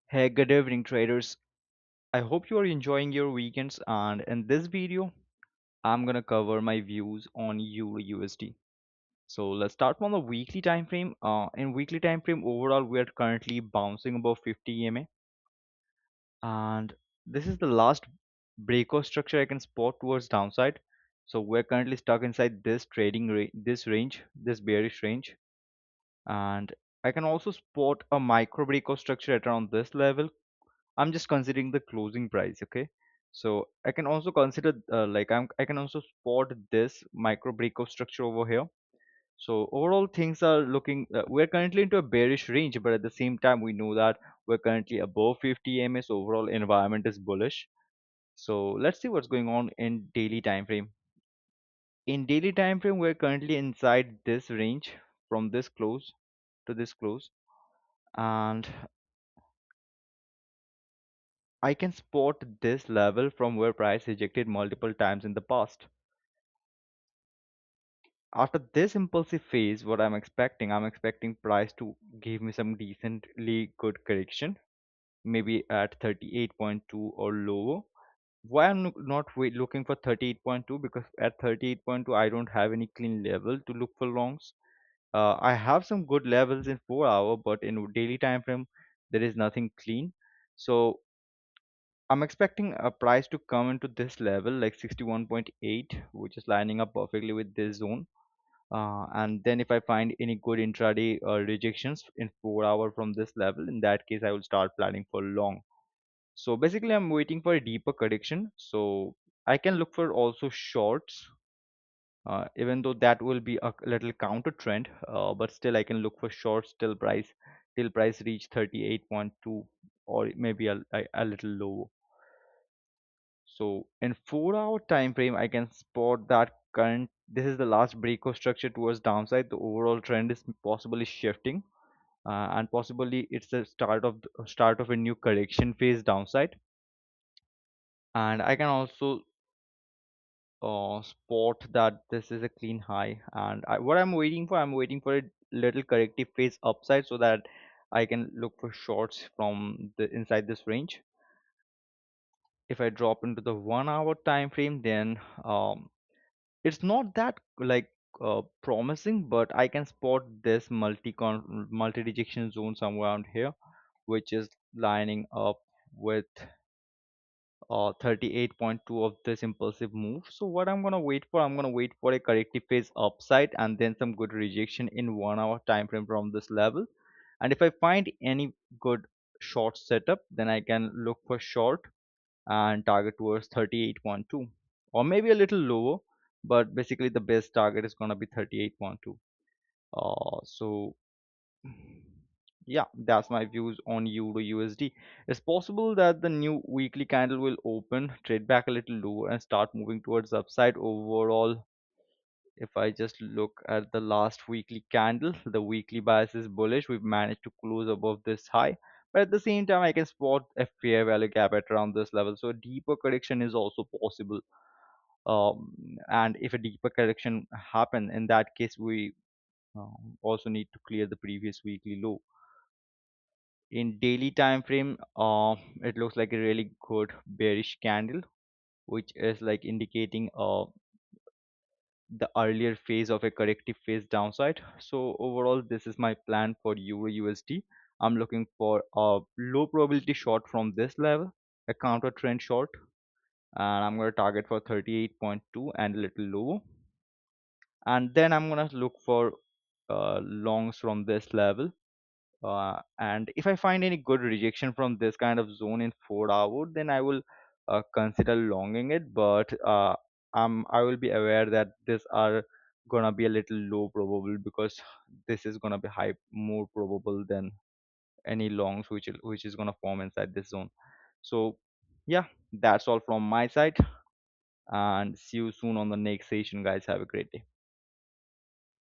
Hey, good evening, traders. I hope you are enjoying your weekends. And in this video, I'm gonna cover my views on EURUSD. So let's start from the weekly time frame. In weekly time frame, overall, we are currently bouncing above 50 EMA, and this is the last breakout structure I can spot towards downside. So we're currently stuck inside this this range, this bearish range, and I can also spot a micro breakout structure at around this level. I'm just considering the closing price, okay? So I can also consider I can also spot this micro breakout structure over here. So overall things are looking we're currently into a bearish range, but at the same time we know that we're currently above 50 ms. Overall environment is bullish. So let's see what's going on in daily time frame. In daily time frame, we're currently inside this range from this close to this close, and I can spot this level from where price rejected multiple times in the past. After this impulsive phase, what I'm expecting price to give me some decently good correction, maybe at 38.2 or lower. Why I'm not looking for 38.2? Because at 38.2 I don't have any clean level to look for longs. I have some good levels in 4 hour, but in daily time frame there is nothing clean. So I'm expecting a price to come into this level like 61.8, which is lining up perfectly with this zone. And then if I find any good intraday rejections in 4 hour from this level, in that case I will start planning for long. So basically I'm waiting for a deeper correction. So I can look for also shorts, even though that will be a little counter trend, but still I can look for shorts till price reach 38.2 or maybe a little lower. So in 4 hour time frame, I can spot that current this is the last breakout structure towards downside. The overall trend is possibly shifting, and possibly it's the start of a new correction phase downside. And I can also spot that this is a clean high. And what I'm waiting for a little corrective phase upside so that I can look for shorts from the inside this range. If I drop into the 1 hour time frame, then it's not that promising, but I can spot this multi rejection zone somewhere around here, which is lining up with 38.2 of this impulsive move. So what I'm gonna wait for a corrective phase upside and then some good rejection in 1 hour time frame from this level. And if I find any good short setup, then I can look for short and target towards 38.2 or maybe a little lower, but basically the best target is going to be 38.2. So yeah, that's my views on euro usd. It's possible that the new weekly candle will open, trade back a little lower and start moving towards upside. Overall, if I just look at the last weekly candle, the weekly bias is bullish. We've managed to close above this high, but at the same time, I can spot a fair value gap at around this level. So a deeper correction is also possible. And if a deeper correction happen, in that case, we also need to clear the previous weekly low. In daily time frame, it looks like a really good bearish candle, which is like indicating the earlier phase of a corrective phase downside. So overall, this is my plan for Euro USD. I'm looking for a low probability short from this level, a counter trend short, and I'm going to target for 38.2 and a little lower. And then I'm going to look for longs from this level. And if I find any good rejection from this kind of zone in 4 hour, then I will consider longing it. But I will be aware that this are gonna be a little low probable because this is gonna be high more probable than any longs which is gonna form inside this zone. So yeah, that's all from my side, and see you soon on the next session, guys. Have a great day.